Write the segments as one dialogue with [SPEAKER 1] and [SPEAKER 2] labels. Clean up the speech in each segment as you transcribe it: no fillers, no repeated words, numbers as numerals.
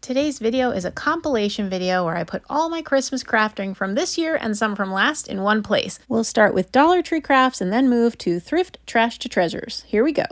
[SPEAKER 1] Today's video is a compilation video where I put all my Christmas crafting from this year and some from last in one place. We'll start with Dollar Tree crafts and then move to Thrift Trash to Treasures. Here we go.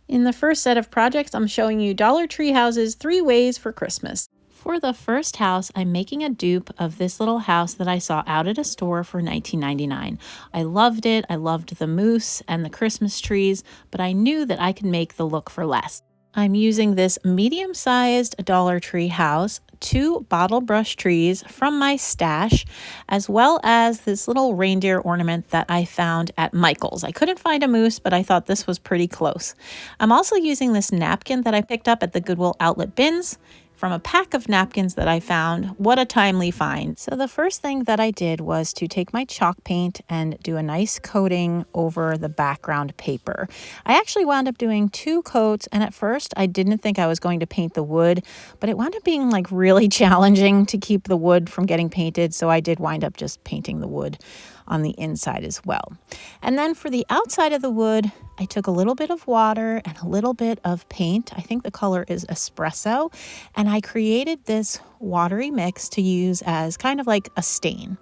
[SPEAKER 1] In the first set of projects, I'm showing you Dollar Tree houses 3 ways for Christmas. For the first house, I'm making a dupe of this little house that I saw out at a store for $19.99. I loved it. I loved the moose and the Christmas trees, but I knew that I could make the look for less. I'm using this medium-sized Dollar Tree house, 2 bottle brush trees from my stash, as well as this little reindeer ornament that I found at Michael's. I couldn't find a moose, but I thought this was pretty close. I'm also using this napkin that I picked up at the Goodwill outlet bins from a pack of napkins that I found. What a timely find. So the first thing that I did was to take my chalk paint and do a nice coating over the background paper. I actually wound up doing 2 coats, and at first I didn't think I was going to paint the wood, but it wound up being like really challenging to keep the wood from getting painted, so I did wind up just painting the wood on the inside as well. And then for the outside of the wood, I took a little bit of water and a little bit of paint. I think the color is espresso. And I created this watery mix to use as kind of like a stain.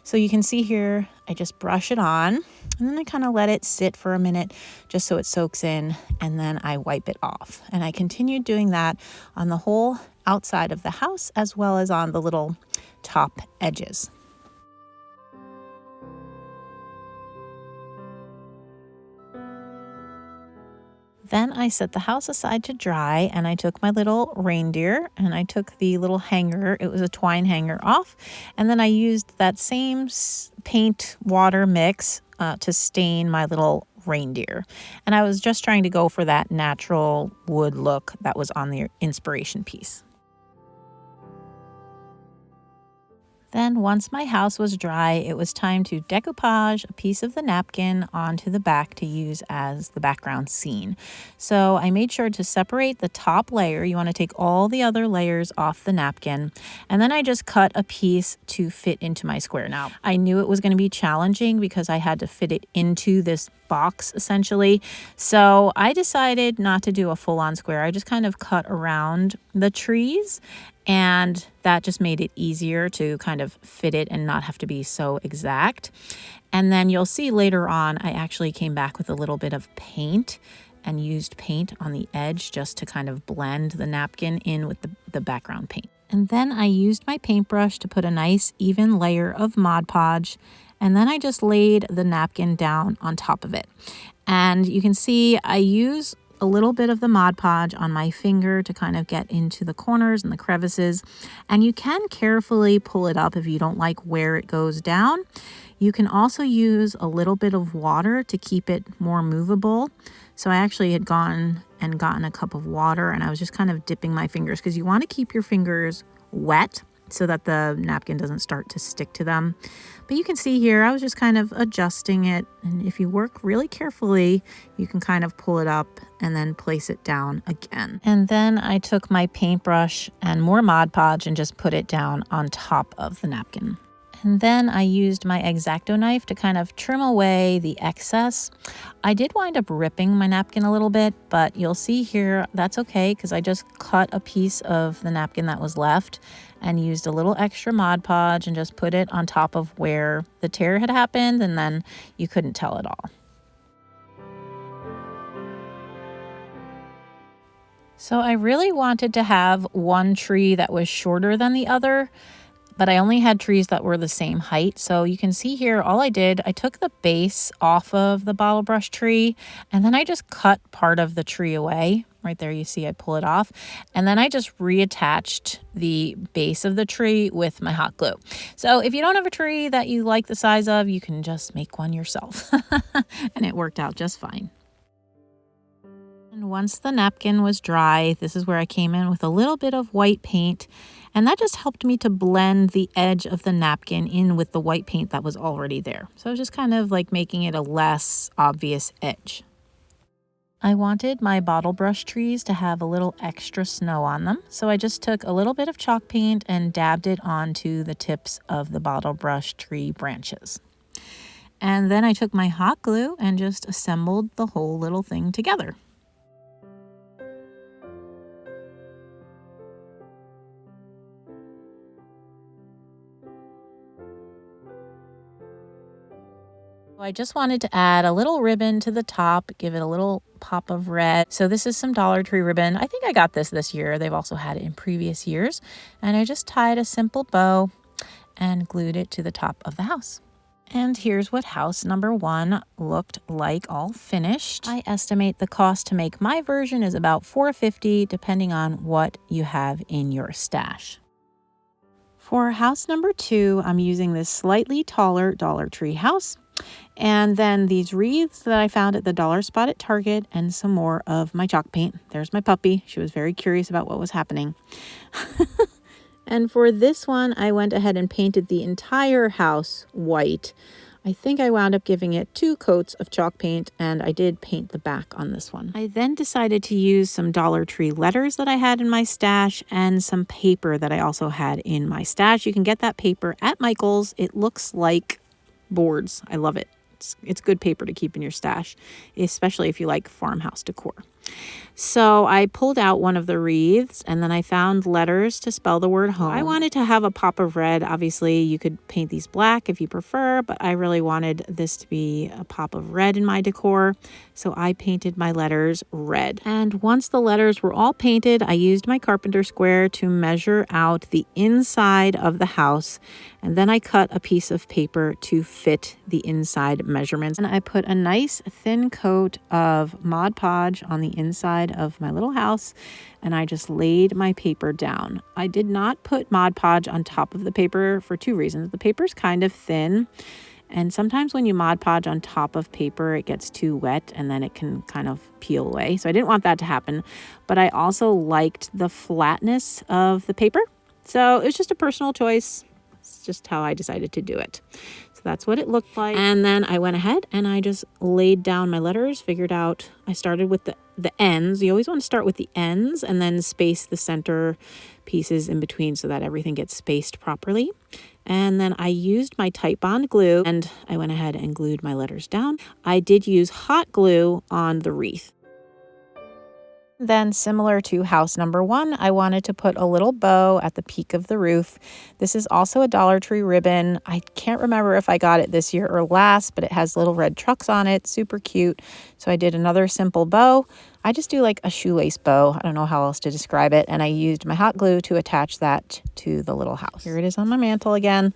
[SPEAKER 1] So you can see here, I just brush it on and then I kind of let it sit for a minute just so it soaks in, and then I wipe it off. And I continued doing that on the whole outside of the house as well as on the little top edges. Then I set the house aside to dry, and I took my little reindeer and I took the little hanger, it was a twine hanger, off, and then I used that same paint water mix to stain my little reindeer. And I was just trying to go for that natural wood look that was on the inspiration piece. Then once my house was dry, it was time to decoupage a piece of the napkin onto the back to use as the background scene. So I made sure to separate the top layer. You want to take all the other layers off the napkin. And then I just cut a piece to fit into my square. Now, I knew it was going to be challenging because I had to fit it into this box essentially. So I decided not to do a full-on square. I just kind of cut around the trees, and that just made it easier to kind of fit it and not have to be so exact. And then you'll see later on, I actually came back with a little bit of paint and used paint on the edge just to kind of blend the napkin in with the background paint. And then I used my paintbrush to put a nice even layer of Mod Podge, and then I just laid the napkin down on top of it. And you can see I use a little bit of the Mod Podge on my finger to kind of get into the corners and the crevices. And you can carefully pull it up if you don't like where it goes down. You can also use a little bit of water to keep it more movable. So I actually had gone and gotten a cup of water, and I was just kind of dipping my fingers because you want to keep your fingers wet so that the napkin doesn't start to stick to them. But you can see here, I was just kind of adjusting it. And if you work really carefully, you can kind of pull it up and then place it down again. And then I took my paintbrush and more Mod Podge and just put it down on top of the napkin. And then I used my X-Acto knife to kind of trim away the excess. I did wind up ripping my napkin a little bit, but you'll see here, that's okay because I just cut a piece of the napkin that was left and used a little extra Mod Podge and just put it on top of where the tear had happened, and then you couldn't tell at all. So I really wanted to have one tree that was shorter than the other, but I only had trees that were the same height. So you can see here, all I did, I took the base off of the bottle brush tree, and then I just cut part of the tree away. Right there, you see I pull it off. And then I just reattached the base of the tree with my hot glue. So if you don't have a tree that you like the size of, you can just make one yourself. And it worked out just fine. And once the napkin was dry, this is where I came in with a little bit of white paint, and that just helped me to blend the edge of the napkin in with the white paint that was already there. So just kind of like making it a less obvious edge. I wanted my bottle brush trees to have a little extra snow on them, so I just took a little bit of chalk paint and dabbed it onto the tips of the bottle brush tree branches. And then I took my hot glue and just assembled the whole little thing together. I just wanted to add a little ribbon to the top, give it a little pop of red. So this is some Dollar Tree ribbon. I think I got this year. They've also had it in previous years. And I just tied a simple bow and glued it to the top of the house. And here's what house number 1 looked like all finished. I estimate the cost to make my version is about $4.50 depending on what you have in your stash. For house number 2, I'm using this slightly taller Dollar Tree house. And then these wreaths that I found at the dollar spot at Target and some more of my chalk paint. There's my puppy. She was very curious about what was happening. And for this one, I went ahead and painted the entire house white. I think I wound up giving it 2 coats of chalk paint, and I did paint the back on this one. I then decided to use some Dollar Tree letters that I had in my stash and some paper that I also had in my stash. You can get that paper at Michael's. It looks like boards. I love it. It's good paper to keep in your stash, especially if you like farmhouse decor. So I pulled out one of the wreaths and then I found letters to spell the word home. I wanted to have a pop of red. Obviously, you could paint these black if you prefer, but I really wanted this to be a pop of red in my decor. So I painted my letters red. And once the letters were all painted, I used my carpenter square to measure out the inside of the house. And then I cut a piece of paper to fit the inside measurements. And I put a nice thin coat of Mod Podge on the inside of my little house, and I just laid my paper down. I did not put Mod Podge on top of the paper for 2 reasons. The paper's kind of thin, and sometimes when you Mod Podge on top of paper, it gets too wet and then it can kind of peel away. So I didn't want that to happen, but I also liked the flatness of the paper. So it was just a personal choice. It's just how I decided to do it. So that's what it looked like. And then I went ahead and I just laid down my letters, figured out, I started with the ends. You always want to start with the ends and then space the center pieces in between so that everything gets spaced properly. And then I used my Titebond glue and I went ahead and glued my letters down. I did use hot glue on the wreath. Then, similar to house number 1, I wanted to put a little bow at the peak of the roof. This is also a Dollar Tree ribbon. I can't remember if I got it this year or last, but it has little red trucks on it. Super cute. So I did another simple bow. I just do like a shoelace bow. I don't know how else to describe it. And I used my hot glue to attach that to the little house. Here it is on my mantle again.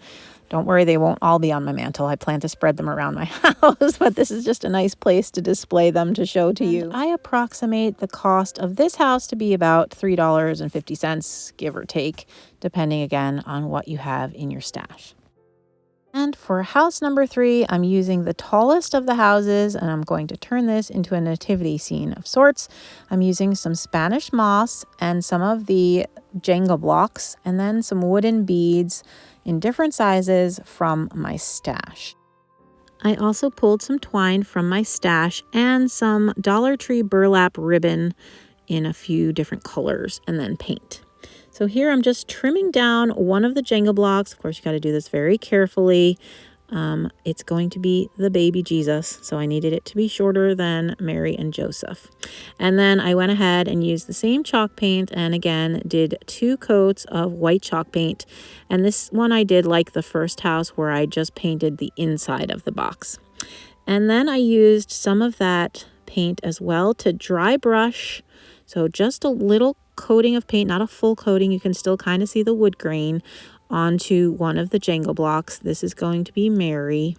[SPEAKER 1] Don't worry, they won't all be on my mantle. I plan to spread them around my house, but this is just a nice place to display them to show to you. I approximate the cost of this house to be about $3.50, give or take, depending again on what you have in your stash. And for house number 3, I'm using the tallest of the houses, and I'm going to turn this into a nativity scene of sorts. I'm using some Spanish moss and some of the Jenga blocks, and then some wooden beads in different sizes from my stash. I also pulled some twine from my stash and some Dollar Tree burlap ribbon in a few different colors, and then paint. So here I'm just trimming down one of the Jenga blocks. Of course, you got to do this very carefully. It's going to be the baby Jesus, so I needed it to be shorter than Mary and Joseph. And then I went ahead and used the same chalk paint and again did 2 coats of white chalk paint. And this one I did like the first house where I just painted the inside of the box. And then I used some of that paint as well to dry brush. So just a little coating of paint, not a full coating. You can still kind of see the wood grain onto one of the Jenga blocks. This is going to be Mary.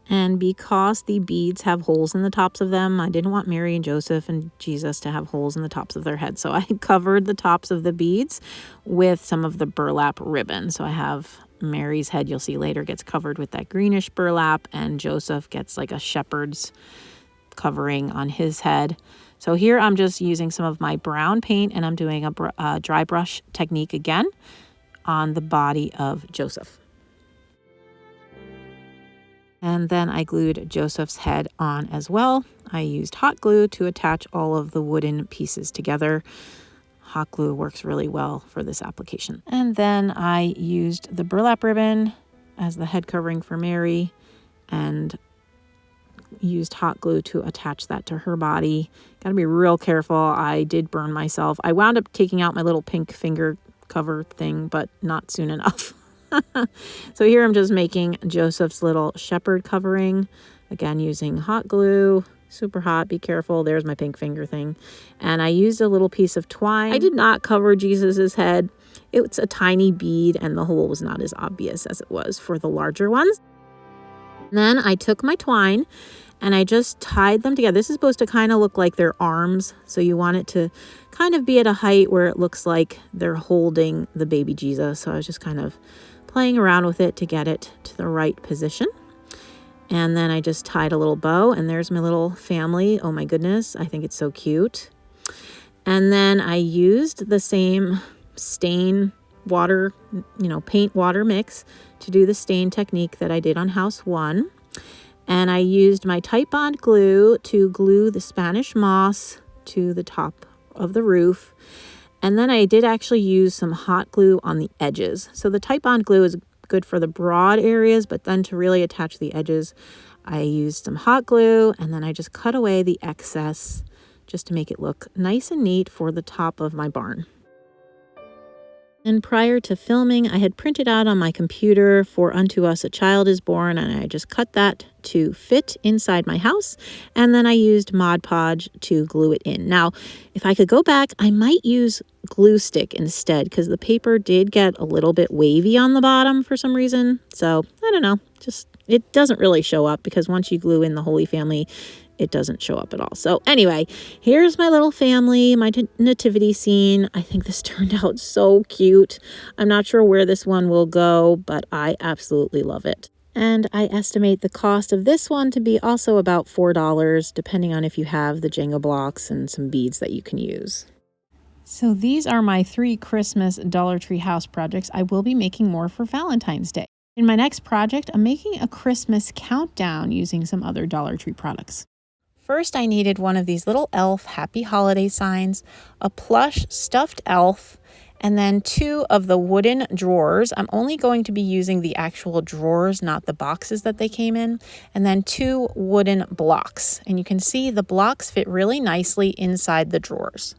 [SPEAKER 1] And because the beads have holes in the tops of them, I didn't want Mary and Joseph and Jesus to have holes in the tops of their heads. So I covered the tops of the beads with some of the burlap ribbon. So I have Mary's head, you'll see later, gets covered with that greenish burlap, and Joseph gets like a shepherd's covering on his head. So here I'm just using some of my brown paint and I'm doing a dry brush technique again on the body of Joseph. And then I glued Joseph's head on as well. I used hot glue to attach all of the wooden pieces together. Hot glue works really well for this application. And then I used the burlap ribbon as the head covering for Mary and used hot glue to attach that to her body. Got to be real careful. I did burn myself. I wound up taking out my little pink finger cover thing, but not soon enough. So here I'm just making Joseph's little shepherd covering. Again, using hot glue, super hot, be careful. There's my pink finger thing. And I used a little piece of twine. I did not cover Jesus's head. It's a tiny bead and the hole was not as obvious as it was for the larger ones. Then I took my twine and I just tied them together. This is supposed to kind of look like their arms. So you want it to kind of be at a height where it looks like they're holding the baby Jesus. So I was just kind of playing around with it to get it to the right position. And then I just tied a little bow and there's my little family. Oh my goodness, I think it's so cute. And then I used the same stain water, paint water mix to do the stain technique that I did on house 1. And I used my Titebond glue to glue the Spanish moss to the top of the roof. And then I did actually use some hot glue on the edges. So the Titebond glue is good for the broad areas, but then to really attach the edges, I used some hot glue and then I just cut away the excess just to make it look nice and neat for the top of my barn. And prior to filming, I had printed out on my computer "For unto us a child is born," and I just cut that to fit inside my house. And then I used Mod Podge to glue it in. Now, if I could go back, I might use glue stick instead because the paper did get a little bit wavy on the bottom for some reason. So I don't know, just it doesn't really show up because once you glue in the Holy Family, it doesn't show up at all. So anyway, here's my little family, my nativity scene. I think this turned out so cute. I'm not sure where this one will go, but I absolutely love it. And I estimate the cost of this one to be also about $4, depending on if you have the Jenga blocks and some beads that you can use. So these are my 3 Christmas Dollar Tree house projects. I will be making more for Valentine's Day. In my next project, I'm making a Christmas countdown using some other Dollar Tree products. First, I needed one of these little elf happy holiday signs, a plush stuffed elf, and then 2 of the wooden drawers. I'm only going to be using the actual drawers, not the boxes that they came in, and then 2 wooden blocks. And you can see the blocks fit really nicely inside the drawers.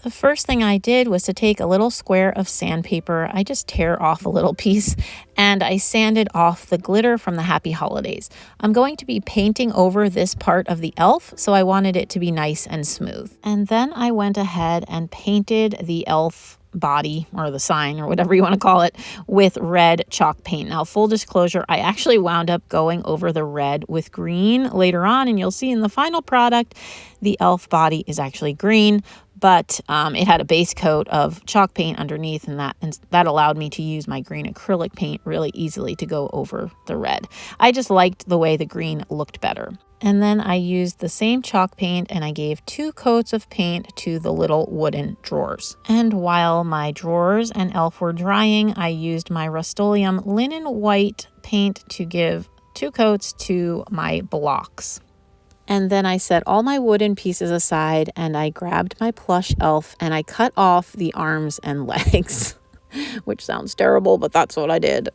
[SPEAKER 1] The first thing I did was to take a little square of sandpaper. I just tear off a little piece and I sanded off the glitter from the Happy Holidays. I'm going to be painting over this part of the elf, so I wanted it to be nice and smooth. And then I went ahead and painted the elf body or the sign or whatever you want to call it with red chalk paint. Now, full disclosure, I actually wound up going over the red with green later on, and you'll see in the final product, the elf body is actually green, but it had a base coat of chalk paint underneath, and that allowed me to use my green acrylic paint really easily to go over the red. I just liked the way the green looked better. And then I used the same chalk paint and I gave 2 coats of paint to the little wooden drawers. And while my drawers and elf were drying, I used my Rust-Oleum linen white paint to give 2 coats to my blocks. And then I set all my wooden pieces aside and I grabbed my plush elf and I cut off the arms and legs, which sounds terrible, but that's what I did.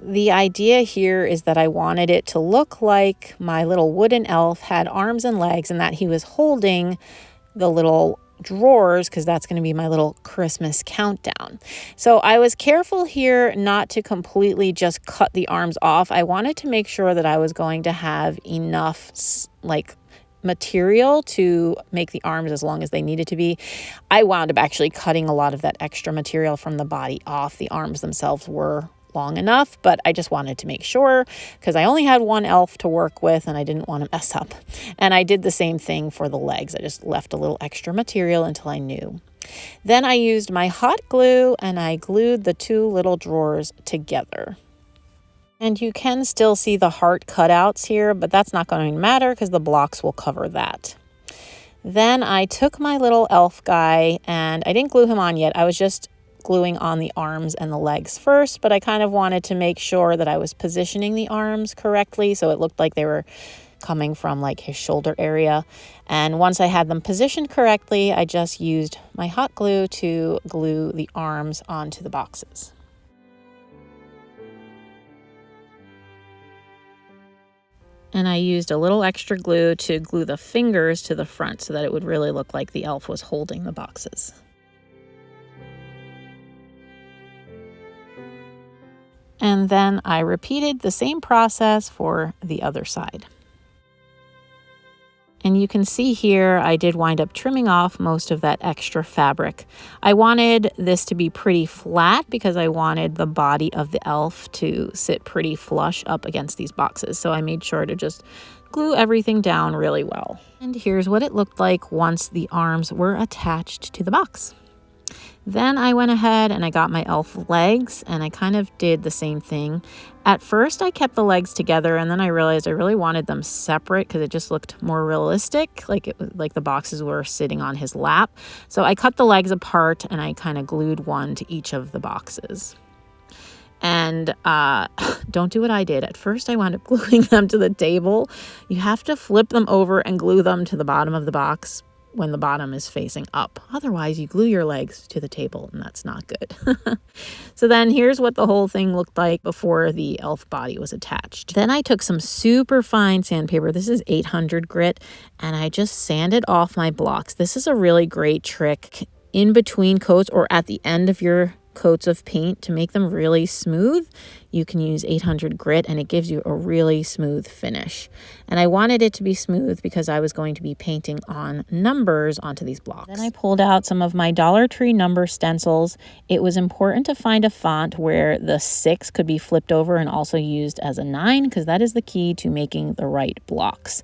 [SPEAKER 1] The idea here is that I wanted it to look like my little wooden elf had arms and legs and that he was holding the little drawers because that's going to be my little Christmas countdown. So I was careful here not to completely just cut the arms off. I wanted to make sure that I was going to have enough material to make the arms as long as they needed to be. I wound up actually cutting a lot of that extra material from the body off. The arms themselves were long enough, but I just wanted to make sure because I only had 1 elf to work with and I didn't want to mess up. And I did the same thing for the legs. I just left a little extra material until I knew. Then I used my hot glue and I glued the 2 little drawers together. And you can still see the heart cutouts here, but that's not going to matter because the blocks will cover that. Then I took my little elf guy and I didn't glue him on yet. I was just gluing on the arms and the legs first, but I kind of wanted to make sure that I was positioning the arms correctly so it looked like they were coming from like his shoulder area. And once I had them positioned correctly, I just used my hot glue to glue the arms onto the boxes. And I used a little extra glue to glue the fingers to the front so that it would really look like the elf was holding the boxes. And then I repeated the same process for the other side. And you can see here, I did wind up trimming off most of that extra fabric. I wanted this to be pretty flat because I wanted the body of the elf to sit pretty flush up against these boxes. So I made sure to just glue everything down really well. And here's what it looked like once the arms were attached to the box. Then I went ahead and I got my elf legs, and I kind of did the same thing. At first I kept the legs together, and then I realized I really wanted them separate because it just looked more realistic, like the boxes were sitting on his lap. So I cut the legs apart and I kind of glued one to each of the boxes. And don't do what I did. At first I wound up gluing them to the table. You have to flip them over and glue them to the bottom of the box when the bottom is facing up. Otherwise, you glue your legs to the table, and that's not good. So then here's what the whole thing looked like before the elf body was attached. Then I took some super fine sandpaper. This is 800 grit, and I just sanded off my blocks. This is a really great trick in between coats or at the end of your coats of paint to make them really smooth. You can use 800 grit and it gives you a really smooth finish. And I wanted it to be smooth because I was going to be painting on numbers onto these blocks. Then I pulled out some of my Dollar Tree number stencils. It was important to find a font where the 6 could be flipped over and also used as a 9 because that is the key to making the right blocks.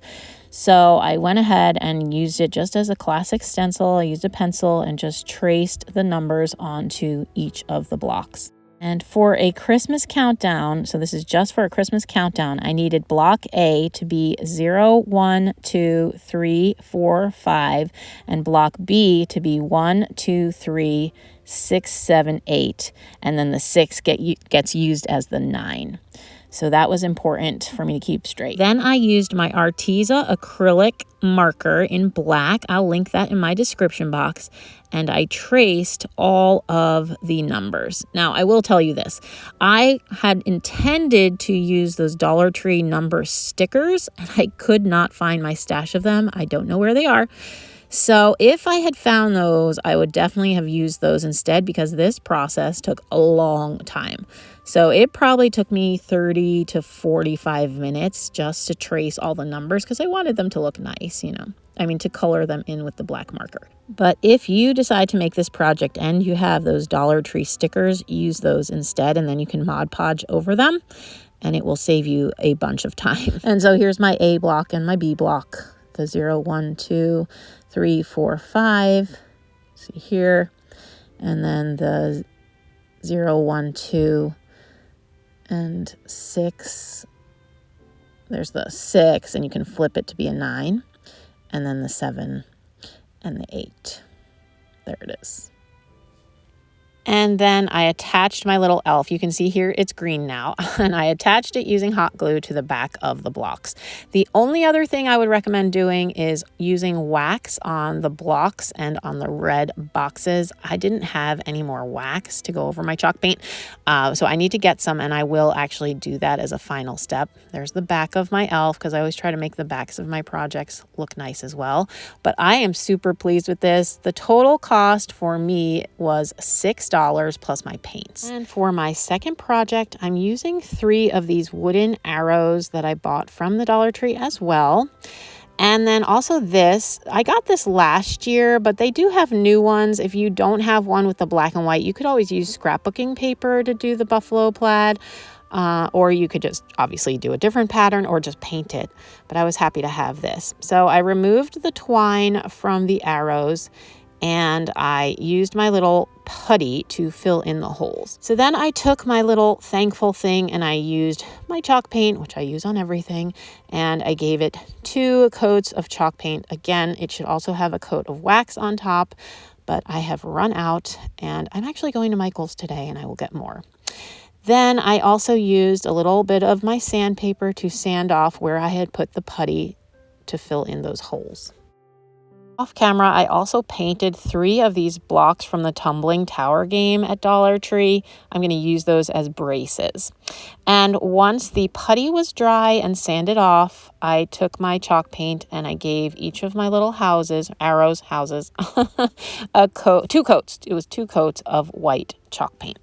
[SPEAKER 1] So I went ahead and used it just as a classic stencil. I used a pencil and just traced the numbers onto each of the blocks. And for a Christmas countdown, so this is just for a Christmas countdown, I needed block A to be 0, 1, 2, 3, 4, 5, and block B to be 1, 2, 3, 6, 7, 8, and then the 6 gets used as the 9. So that was important for me to keep straight. Then I used my Arteza acrylic marker in black. I'll link that in my description box. And I traced all of the numbers. Now, I will tell you this. I had intended to use those Dollar Tree number stickers, and I could not find my stash of them. I don't know where they are. So if I had found those, I would definitely have used those instead because this process took a long time. So it probably took me 30 to 45 minutes just to trace all the numbers because I wanted them to look nice, to color them in with the black marker. But if you decide to make this project and you have those Dollar Tree stickers, use those instead, and then you can Mod Podge over them and it will save you a bunch of time. And so here's my A block and my B block, the 0, 1, 2, 3, 4, 5, see here, and then the 0, 1, 2, and 6. There's the 6, and you can flip it to be a 9, and then the 7 and the 8. There it is. And then I attached my little elf. You can see here it's green now. And I attached it using hot glue to the back of the blocks. The only other thing I would recommend doing is using wax on the blocks and on the red boxes. I didn't have any more wax to go over my chalk paint. So I need to get some, and I will actually do that as a final step. There's the back of my elf because I always try to make the backs of my projects look nice as well. But I am super pleased with this. The total cost for me was $6 plus my paints. And for my second project, I'm using 3 of these wooden arrows that I bought from the Dollar Tree as well. And then also this, I got this last year, but they do have new ones. If you don't have one with the black and white, you could always use scrapbooking paper to do the buffalo plaid. Or you could just obviously do a different pattern or just paint it. But I was happy to have this. So I removed the twine from the arrows and I used my little putty to fill in the holes. So then I took my little thankful thing and I used my chalk paint, which I use on everything, and I gave it 2 coats of chalk paint. Again, it should also have a coat of wax on top, but I have run out and I'm actually going to Michael's today and I will get more. Then I also used a little bit of my sandpaper to sand off where I had put the putty to fill in those holes. Off camera, I also painted 3 of these blocks from the tumbling tower game at Dollar Tree. I'm going to use those as braces. And once the putty was dry and sanded off, I took my chalk paint and I gave each of my little houses, a coat, 2 coats. It was 2 coats of white chalk paint.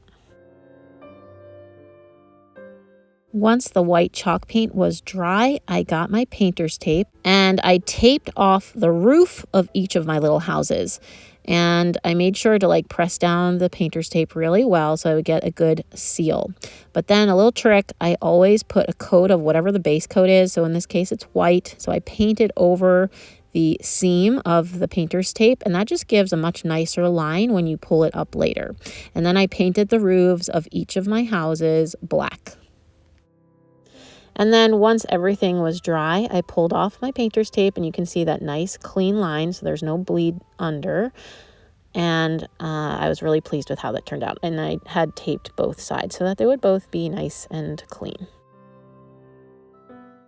[SPEAKER 1] Once the white chalk paint was dry, I got my painter's tape and I taped off the roof of each of my little houses. And I made sure to press down the painter's tape really well so I would get a good seal. But then a little trick, I always put a coat of whatever the base coat is. So in this case, it's white. So I painted over the seam of the painter's tape, and that just gives a much nicer line when you pull it up later. And then I painted the roofs of each of my houses black. And then once everything was dry, I pulled off my painter's tape, and you can see that nice clean line, so there's no bleed under. And I was really pleased with how that turned out. And I had taped both sides so that they would both be nice and clean.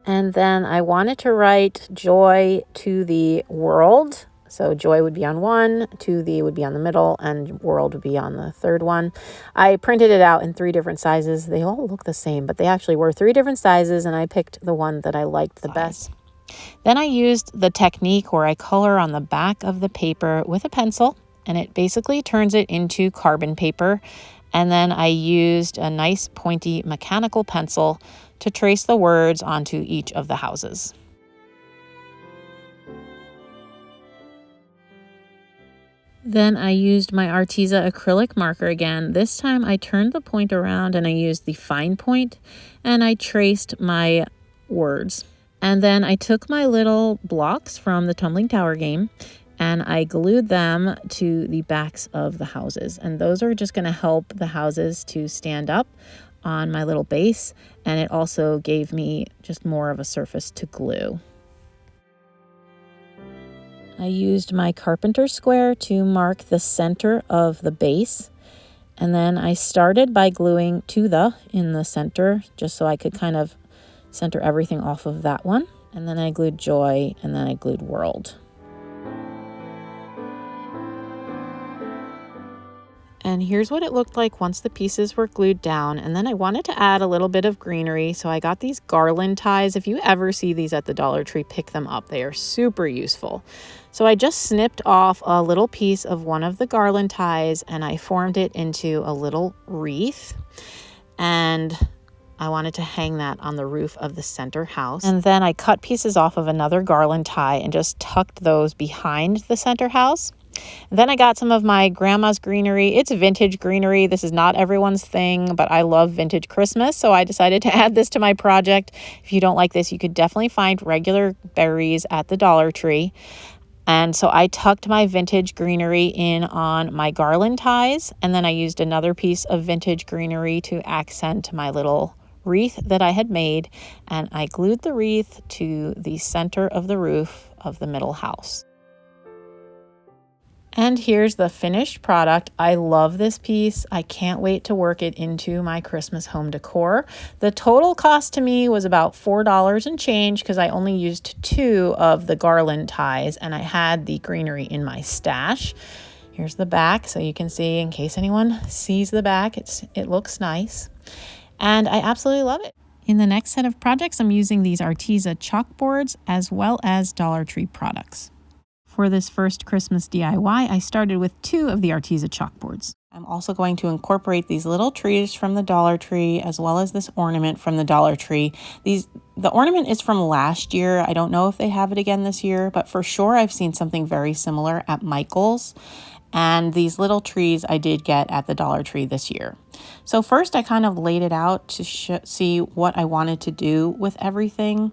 [SPEAKER 1] And then I wanted to write joy to the world. So joy would be on one, to the would be on the middle, and world would be on the third one. I printed it out in 3 different sizes. They all look the same, but they actually were 3 different sizes, and I picked the one that I liked the best. Then I used the technique where I color on the back of the paper with a pencil, and it basically turns it into carbon paper. And then I used a nice pointy mechanical pencil to trace the words onto each of the houses. Then I used my Arteza acrylic marker again. This time I turned the point around and I used the fine point and I traced my words. And then I took my little blocks from the Tumbling Tower game and I glued them to the backs of the houses. And those are just going to help the houses to stand up on my little base. And it also gave me just more of a surface to glue. I used my carpenter square to mark the center of the base. And then I started by gluing to the in the center, just so I could kind of center everything off of that one. And then I glued joy, and then I glued world. And here's what it looked like once the pieces were glued down. And then I wanted to add a little bit of greenery, so I got these garland ties. If you ever see these at the Dollar Tree, pick them up. They are super useful. So I just snipped off a little piece of one of the garland ties and I formed it into a little wreath. And I wanted to hang that on the roof of the center house. And then I cut pieces off of another garland tie and just tucked those behind the center house. Then I got some of my grandma's greenery. It's vintage greenery. This is not everyone's thing, but I love vintage Christmas, so I decided to add this to my project. If you don't like this, you could definitely find regular berries at the Dollar Tree. And so I tucked my vintage greenery in on my garland ties, and then I used another piece of vintage greenery to accent my little wreath that I had made, and I glued the wreath to the center of the roof of the middle house. And here's the finished product. I love this piece. I can't wait to work it into my Christmas home decor. The total cost to me was about $4 and change because I only used 2 of the garland ties and I had the greenery in my stash. Here's the back so you can see in case anyone sees the back. It looks nice. And I absolutely love it. In the next set of projects, I'm using these Arteza chalkboards as well as Dollar Tree products. For this first Christmas DIY, I started with 2 of the Arteza chalkboards. I'm also going to incorporate these little trees from the Dollar Tree as well as this ornament from the Dollar Tree. The ornament is from last year. I don't know if they have it again this year, but for sure I've seen something very similar at Michael's. And these little trees I did get at the Dollar Tree this year. So first I kind of laid it out to see what I wanted to do with everything.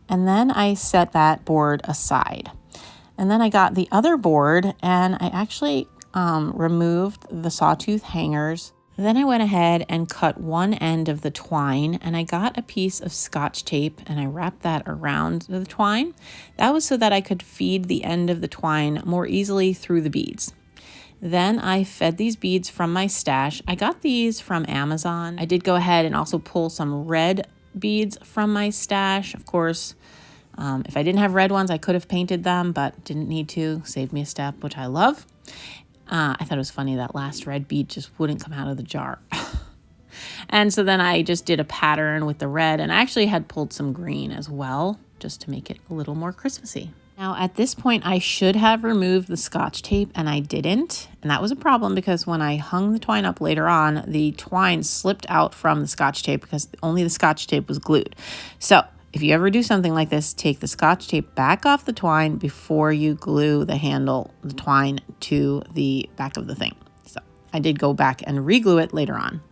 [SPEAKER 1] And then I set that board aside. And then I got the other board and I actually removed the sawtooth hangers. Then I went ahead and cut one end of the twine and I got a piece of Scotch tape and I wrapped that around the twine. That was so that I could feed the end of the twine more easily through the beads. Then I fed these beads from my stash. I got these from Amazon. I did go ahead and also pull some red beads from my stash. Of course, if I didn't have red ones, I could have painted them, but didn't need to. Saved me a step, which I love. I thought it was funny that last red bead just wouldn't come out of the jar. And so then I just did a pattern with the red, and I actually had pulled some green as well, just to make it a little more Christmassy. Now, at this point, I should have removed the Scotch tape, and I didn't. And that was a problem because when I hung the twine up later on, the twine slipped out from the Scotch tape because only the Scotch tape was glued. So if you ever do something like this, take the Scotch tape back off the twine before you glue the handle, the twine, to the back of the thing. So I did go back and re-glue it later on.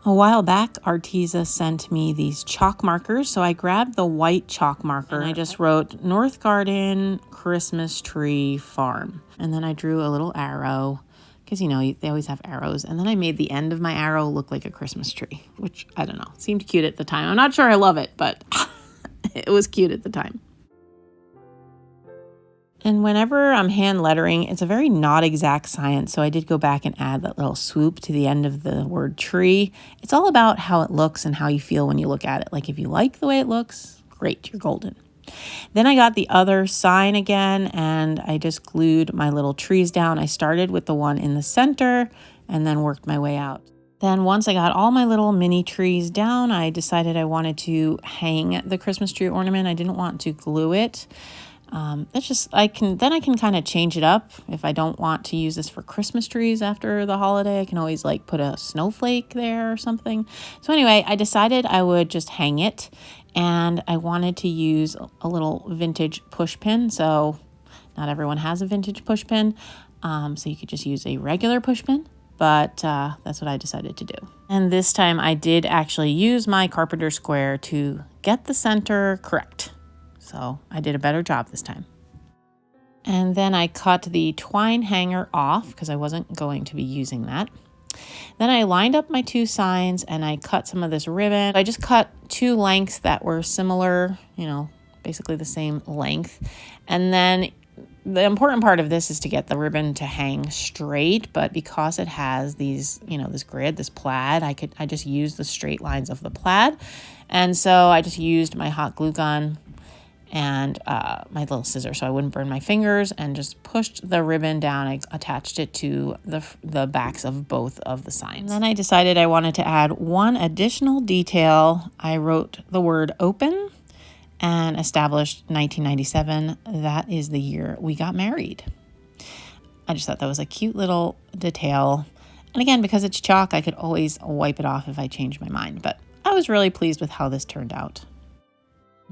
[SPEAKER 1] A while back, Arteza sent me these chalk markers, so I grabbed the white chalk marker and I just wrote Northgarden Christmas Tree Farm. And then I drew a little arrow, because you know, they always have arrows. And then I made the end of my arrow look like a Christmas tree, which, I don't know, seemed cute at the time. I'm not sure I love it, but it was cute at the time. And whenever I'm hand lettering, it's a very not exact science. So I did go back and add that little swoop to the end of the word tree. It's all about how it looks and how you feel when you look at it. Like if you like the way it looks, great, you're golden. Then I got the other sign again and I just glued my little trees down. I started with the one in the center and then worked my way out. Then once I got all my little mini trees down, I decided I wanted to hang the Christmas tree ornament. I didn't want to glue it. That's just, I can kind of change it up. If I don't want to use this for Christmas trees after the holiday, I can always like put a snowflake there or something. So anyway, I decided I would just hang it, and I wanted to use a little vintage push pin. So not everyone has a vintage push pin. So you could just use a regular push pin, but that's what I decided to do. And this time I did actually use my carpenter square to get the center correct. So I did a better job this time. And then I cut the twine hanger off because I wasn't going to be using that. Then I lined up my two signs and I cut some of this ribbon. I just cut two lengths that were similar, you know, basically the same length. And then the important part of this is to get the ribbon to hang straight, but because it has these, you know, this grid, this plaid, I just used the straight lines of the plaid. And so I just used my hot glue gun and my little scissors so I wouldn't burn my fingers, and just pushed the ribbon down. I attached it to the backs of both of the signs. And then I decided I wanted to add one additional detail. I wrote the word open and established 1997. That is the year we got married. I just thought that was a cute little detail. And again, because it's chalk, I could always wipe it off if I changed my mind. But I was really pleased with how this turned out.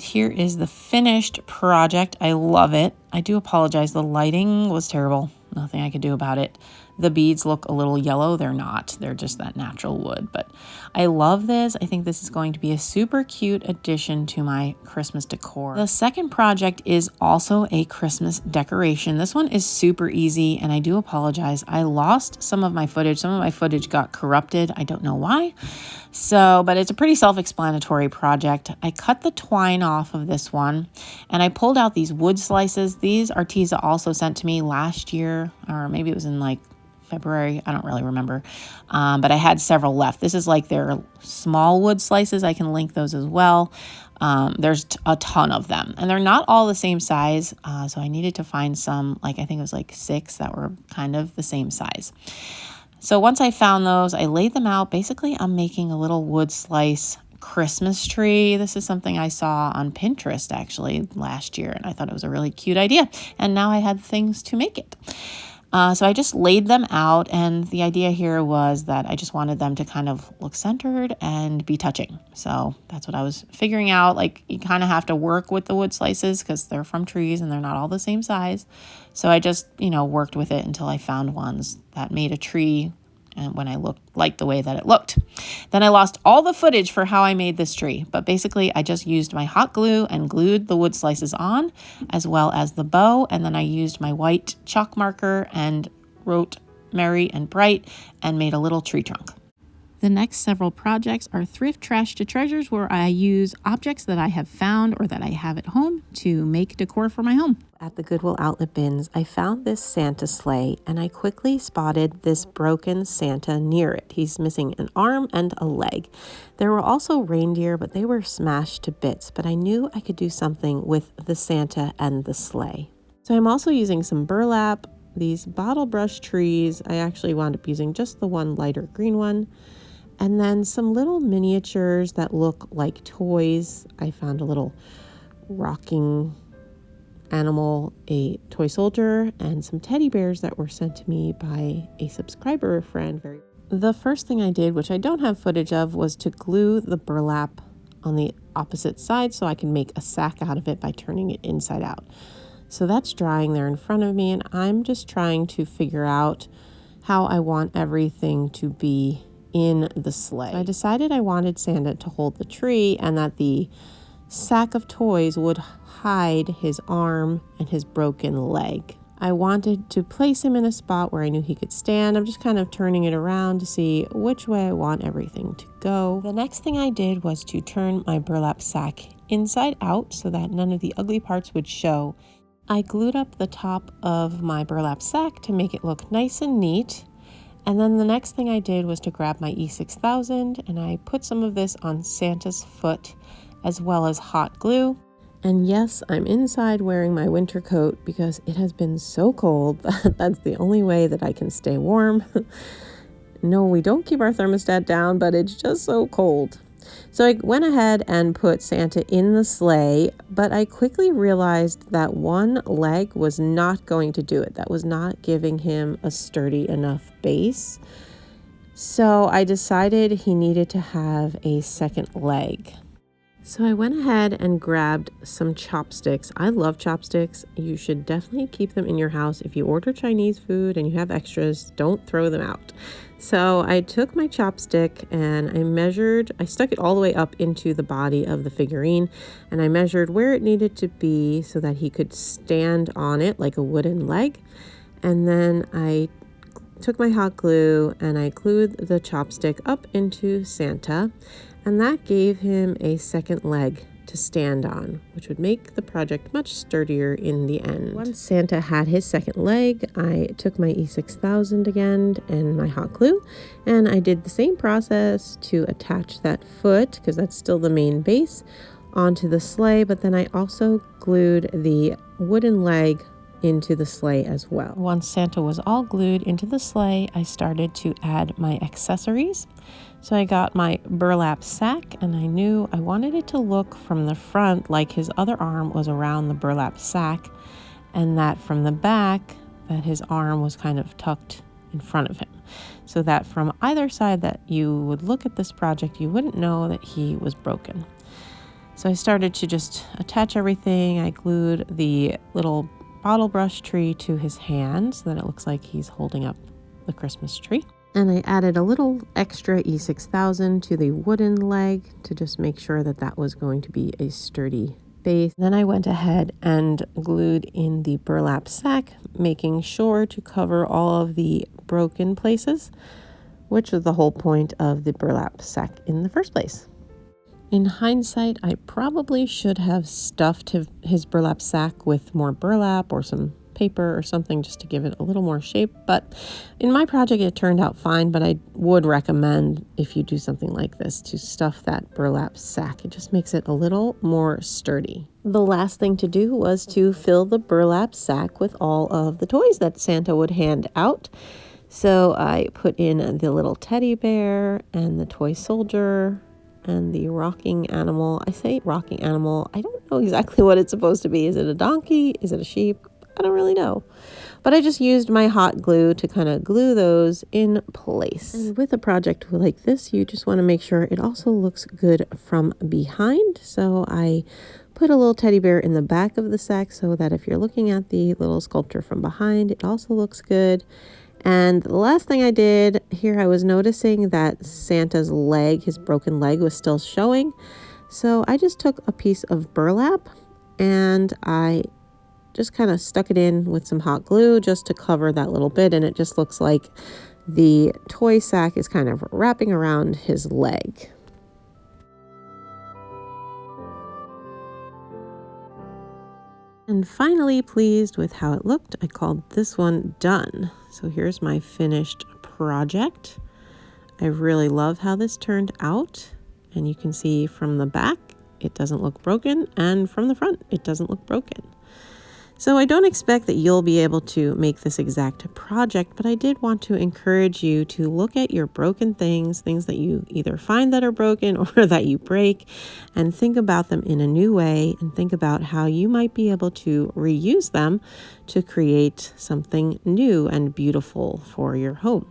[SPEAKER 1] Here is the finished project. I love it. I do apologize. The lighting was terrible. Nothing I could do about it. The beads look a little yellow. They're not. They're just that natural wood. But I love this. I think this is going to be a super cute addition to my Christmas decor. The second project is also a Christmas decoration. This one is super easy, and I do apologize. I lost some of my footage. Some of my footage got corrupted. I don't know why. But it's a pretty self-explanatory project. I cut the twine off of this one, and I pulled out these wood slices. These Arteza also sent to me last year, or maybe it was in like February. I don't really remember. But I had several left. This is like their small wood slices. I can link those as well. There's a ton of them, and they're not all the same size. So I needed to find some, like I think it was like 6 that were kind of the same size. So once I found those, I laid them out. Basically, I'm making a little wood slice Christmas tree. This is something I saw on Pinterest actually last year, and I thought it was a really cute idea. And now I had things to make it. So I just laid them out, and the idea here was that I just wanted them to kind of look centered and be touching. So that's what I was figuring out. Like, you kind of have to work with the wood slices because they're from trees and they're not all the same size. So I just, worked with it until I found ones that made a tree, and when I liked the way that it looked. Then I lost all the footage for how I made this tree, but basically I just used my hot glue and glued the wood slices on, as well as the bow, and then I used my white chalk marker and wrote Merry and Bright and made a little tree trunk. The next several projects are thrift trash to treasures, where I use objects that I have found or that I have at home to make decor for my home. At the Goodwill outlet bins, I found this Santa sleigh, and I quickly spotted this broken Santa near it. He's missing an arm and a leg. There were also reindeer, but they were smashed to bits, but I knew I could do something with the Santa and the sleigh. So I'm also using some burlap, these bottle brush trees. I actually wound up using just the one lighter green one. And then some little miniatures that look like toys. I found a little rocking
[SPEAKER 2] animal, a toy soldier, and some teddy bears that were sent to me by a subscriber friend. The first thing I did, which I don't have footage of, was to glue the burlap on the opposite side so I can make a sack out of it by turning it inside out. So that's drying there in front of me, and I'm just trying to figure out how I want everything to be in the sleigh. So I decided I wanted Santa to hold the tree and that the sack of toys would hide his arm and his broken leg. I wanted to place him in a spot where I knew he could stand. I'm just kind of turning it around to see which way I want everything to go. The next thing I did was to turn my burlap sack inside out so that none of the ugly parts would show. I glued up the top of my burlap sack to make it look nice and neat. And then the next thing I did was to grab my E6000 and I put some of this on Santa's foot as well as hot glue. And yes, I'm inside wearing my winter coat because it has been so cold. That's the only way that I can stay warm. No, we don't keep our thermostat down, but it's just so cold. So I went ahead and put Santa in the sleigh, but I quickly realized that one leg was not going to do it. That was not giving him a sturdy enough base. So I decided he needed to have a second leg. So I went ahead and grabbed some chopsticks. I love chopsticks. You should definitely keep them in your house. If you order Chinese food and you have extras, don't throw them out. So I took my chopstick and I stuck it all the way up into the body of the figurine, and I measured where it needed to be so that he could stand on it like a wooden leg. And then I took my hot glue and I glued the chopstick up into Santa, and that gave him a second leg to stand on, which would make the project much sturdier in the end. Once Santa had his second leg, I took my E6000 again and my hot glue, and I did the same process to attach that foot, because that's still the main base, onto the sleigh, but then I also glued the wooden leg into the sleigh as well. Once Santa was all glued into the sleigh, I started to add my accessories. So I got my burlap sack, and I knew I wanted it to look from the front like his other arm was around the burlap sack, and that from the back that his arm was kind of tucked in front of him, so that from either side that you would look at this project, you wouldn't know that he was broken. So I started to just attach everything. I glued the little bottle brush tree to his hand so that it looks like he's holding up the Christmas tree. And I added a little extra E6000 to the wooden leg to just make sure that that was going to be a sturdy base. Then I went ahead and glued in the burlap sack, making sure to cover all of the broken places, which was the whole point of the burlap sack in the first place. In hindsight, I probably should have stuffed his burlap sack with more burlap or some paper or something just to give it a little more shape, but in my project it turned out fine. But I would recommend, if you do something like this, to stuff that burlap sack. It just makes it a little more sturdy. The last thing to do was to fill the burlap sack with all of the toys that Santa would hand out. So I put in the little teddy bear and the toy soldier and the rocking animal. I say rocking animal, I don't know exactly what it's supposed to be. Is it a donkey? Is it a sheep? I don't really know. But I just used my hot glue to kind of glue those in place. And with a project like this, you just want to make sure it also looks good from behind. So I put a little teddy bear in the back of the sack so that if you're looking at the little sculpture from behind, it also looks good. And the last thing I did here, I was noticing that Santa's leg, his broken leg, was still showing. So I just took a piece of burlap and I just kind of stuck it in with some hot glue just to cover that little bit, and it just looks like the toy sack is kind of wrapping around his leg. And finally, pleased with how it looked, I called this one done. So here's my finished project. I really love how this turned out, and you can see from the back it doesn't look broken, and from the front it doesn't look broken. So I don't expect that you'll be able to make this exact project, but I did want to encourage you to look at your broken things that you either find that are broken or that you break, and think about them in a new way, and think about how you might be able to reuse them to create something new and beautiful for your home.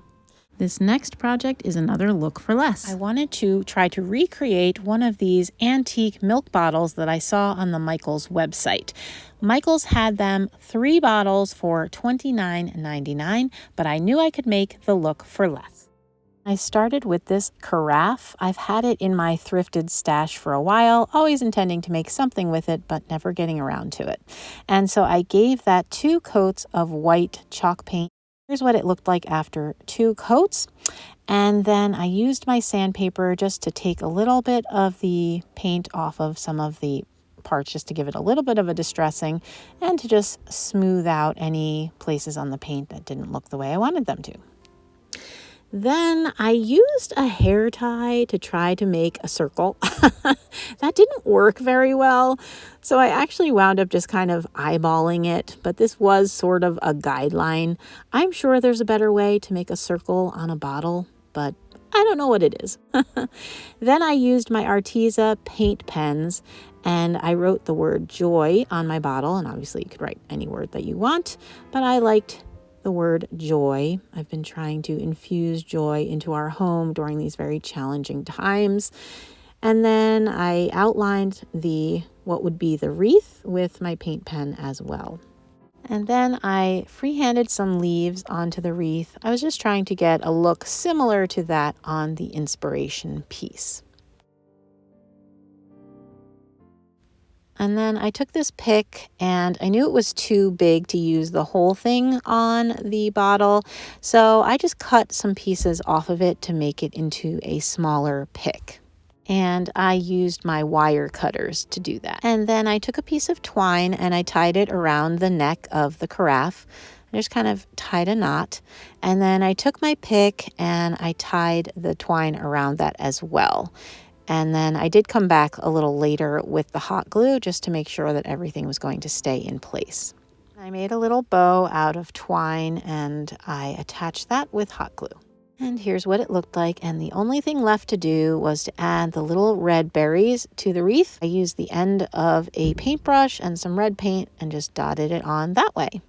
[SPEAKER 1] This next project is another look for less. I wanted to try to recreate one of these antique milk bottles that I saw on the Michaels website. Michaels had them 3 bottles for $29.99, but I knew I could make the look for less. I started with this carafe. I've had it in my thrifted stash for a while, always intending to make something with it, but never getting around to it. And so I gave that 2 coats of white chalk paint. Here's what it looked like after 2 coats. And then I used my sandpaper just to take a little bit of the paint off of some of the parts, just to give it a little bit of a distressing and to just smooth out any places on the paint that didn't look the way I wanted them to. Then I used a hair tie to try to make a circle. That didn't work very well, so I actually wound up just kind of eyeballing it, but this was sort of a guideline. I'm sure there's a better way to make a circle on a bottle, but I don't know what it is. Then I used my Arteza paint pens, and I wrote the word joy on my bottle, and obviously you could write any word that you want, but I liked the word joy. I've been trying to infuse joy into our home during these very challenging times. And then I outlined what would be the wreath with my paint pen as well. And then I freehanded some leaves onto the wreath. I was just trying to get a look similar to that on the inspiration piece. And then I took this pick, and I knew it was too big to use the whole thing on the bottle, so I just cut some pieces off of it to make it into a smaller pick. And I used my wire cutters to do that. And then I took a piece of twine and I tied it around the neck of the carafe. I just kind of tied a knot. And then I took my pick and I tied the twine around that as well. And then I did come back a little later with the hot glue just to make sure that everything was going to stay in place. I made a little bow out of twine and I attached that with hot glue. And here's what it looked like. And the only thing left to do was to add the little red berries to the wreath. I used the end of a paintbrush and some red paint and just dotted it on that way.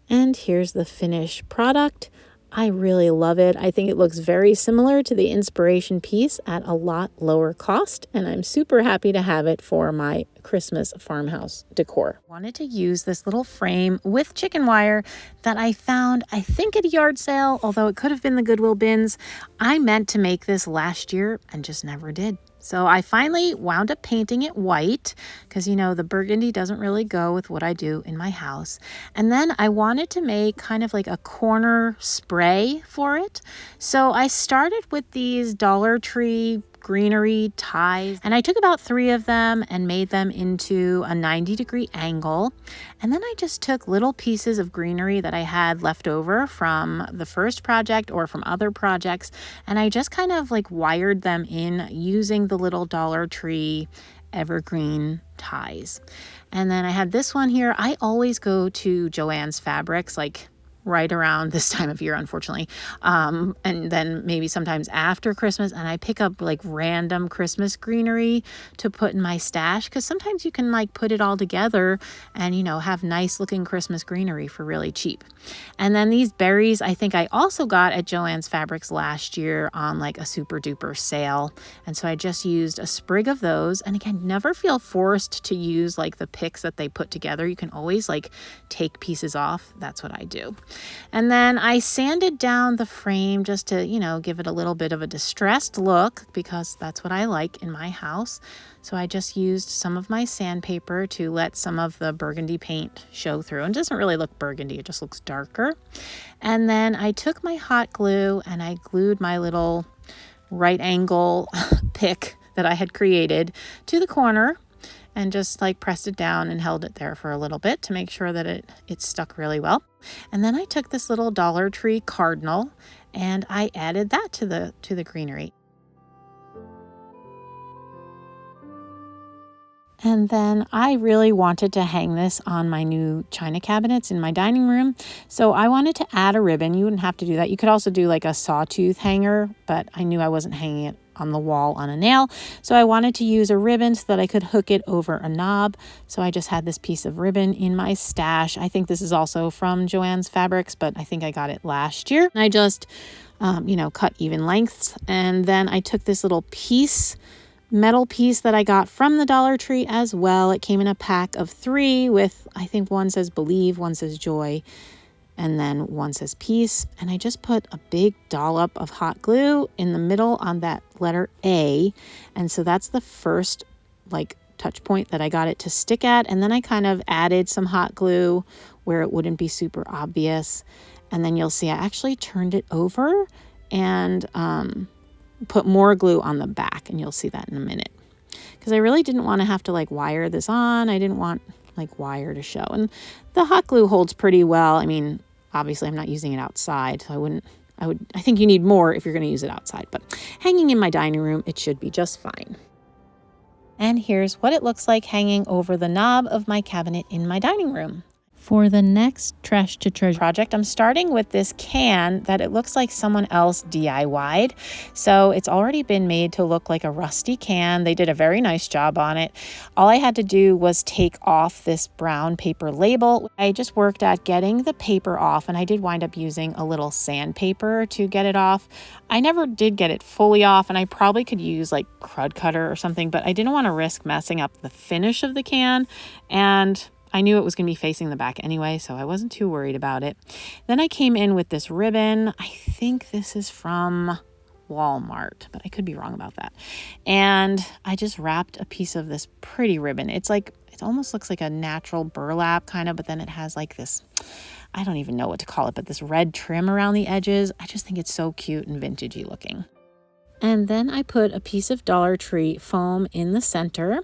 [SPEAKER 1] And here's the finished product. I really love it. I think it looks very similar to the inspiration piece at a lot lower cost, and I'm super happy to have it for my Christmas farmhouse decor. I wanted to use this little frame with chicken wire that I found, I think, at a yard sale, although it could have been the Goodwill bins. I meant to make this last year and just never did. So I finally wound up painting it white because, you know, the burgundy doesn't really go with what I do in my house. And then I wanted to make kind of like a corner spray for it. So I started with these Dollar Tree greenery ties, and I took about 3 of them and made them into a 90-degree angle. And then I just took little pieces of greenery that I had left over from the first project or from other projects, and I just kind of like wired them in using the little Dollar Tree evergreen ties. And then I had this one here. I always go to Joann's Fabrics like right around this time of year, unfortunately. And then maybe sometimes after Christmas, and I pick up like random Christmas greenery to put in my stash, because sometimes you can like put it all together and, you know, have nice looking Christmas greenery for really cheap. And then these berries, I think I also got at Joann's Fabrics last year on like a super duper sale. And so I just used a sprig of those. And again, never feel forced to use like the picks that they put together. You can always like take pieces off. That's what I do. And then I sanded down the frame just to, you know, give it a little bit of a distressed look, because that's what I like in my house. So I just used some of my sandpaper to let some of the burgundy paint show through. And it doesn't really look burgundy, it just looks darker. And then I took my hot glue and I glued my little right angle pick that I had created to the corner, and just like pressed it down and held it there for a little bit to make sure that it stuck really well. And then I took this little Dollar Tree cardinal and I added that to the greenery. And then I really wanted to hang this on my new china cabinets in my dining room. So I wanted to add a ribbon. You wouldn't have to do that. You could also do like a sawtooth hanger, but I knew I wasn't hanging it on the wall on a nail. So I wanted to use a ribbon so that I could hook it over a knob. So I just had this piece of ribbon in my stash. I think this is also from Joann's Fabrics, but I think I got it last year. And I just, cut even lengths. And then I took this little metal piece that I got from the Dollar Tree as well. It came in a pack of 3 with, I think one says believe, one says joy, and then one says peace. And I just put a big dollop of hot glue in the middle on that letter A. And so that's the first touch point that I got it to stick at. And then I kind of added some hot glue where it wouldn't be super obvious. And then you'll see I actually turned it over and put more glue on the back, and you'll see that in a minute, because I really didn't want to have to wire this on. I didn't want wire to show, and the hot glue holds pretty well. I mean, obviously I'm not using it outside, so I think you need more if you're going to use it outside, but hanging in my dining room, it should be just fine. And here's what it looks like hanging over the knob of my cabinet in my dining room. For the next Trash to Treasure project, I'm starting with this can that it looks like someone else DIY'd. So it's already been made to look like a rusty can. They did a very nice job on it. All I had to do was take off this brown paper label. I just worked at getting the paper off, and I did wind up using a little sandpaper to get it off. I never did get it fully off, and I probably could use crud cutter or something, but I didn't want to risk messing up the finish of the can, and I knew it was going to be facing the back anyway, so I wasn't too worried about it. Then I came in with this ribbon. I think this is from Walmart, but I could be wrong about that. And I just wrapped a piece of this pretty ribbon. It almost looks like a natural burlap kind of, but then it has this, I don't even know what to call it, but this red trim around the edges. I just think it's so cute and vintagey looking. And then I put a piece of Dollar Tree foam in the center.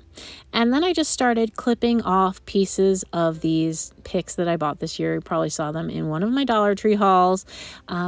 [SPEAKER 1] And then I just started clipping off pieces of these picks that I bought this year. You probably saw them in one of my Dollar Tree hauls.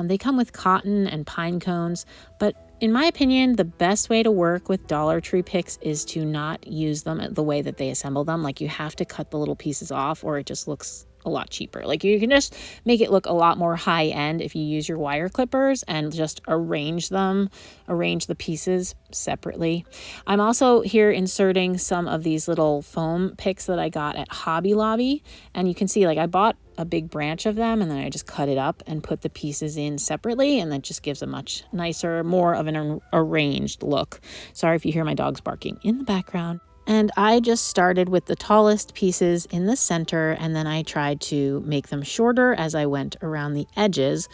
[SPEAKER 1] They come with cotton and pine cones, but in my opinion, the best way to work with Dollar Tree picks is to not use them the way that they assemble them. You have to cut the little pieces off, or it just looks a lot cheaper. You can just make it look a lot more high end if you use your wire clippers and just arrange the pieces separately. I'm also here inserting some of these little foam picks that I got at Hobby Lobby, and you can see I bought a big branch of them, and then I just cut it up and put the pieces in separately, and that just gives a much nicer, more of an arranged look. Sorry if you hear my dogs barking in the background. And I just started with the tallest pieces in the center, and then I tried to make them shorter as I went around the edges.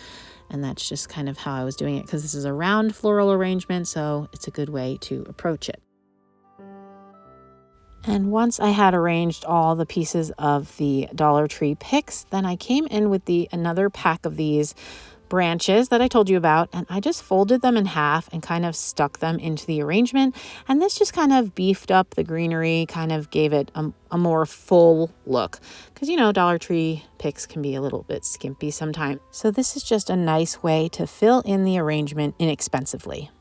[SPEAKER 1] And that's just kind of how I was doing it, because this is a round floral arrangement, so it's a good way to approach it. And once I had arranged all the pieces of the Dollar Tree picks, then I came in with another pack of these branches that I told you about, and I just folded them in half and kind of stuck them into the arrangement, and this just kind of beefed up the greenery, kind of gave it a more full look, because Dollar Tree picks can be a little bit skimpy sometimes. So this is just a nice way to fill in the arrangement inexpensively.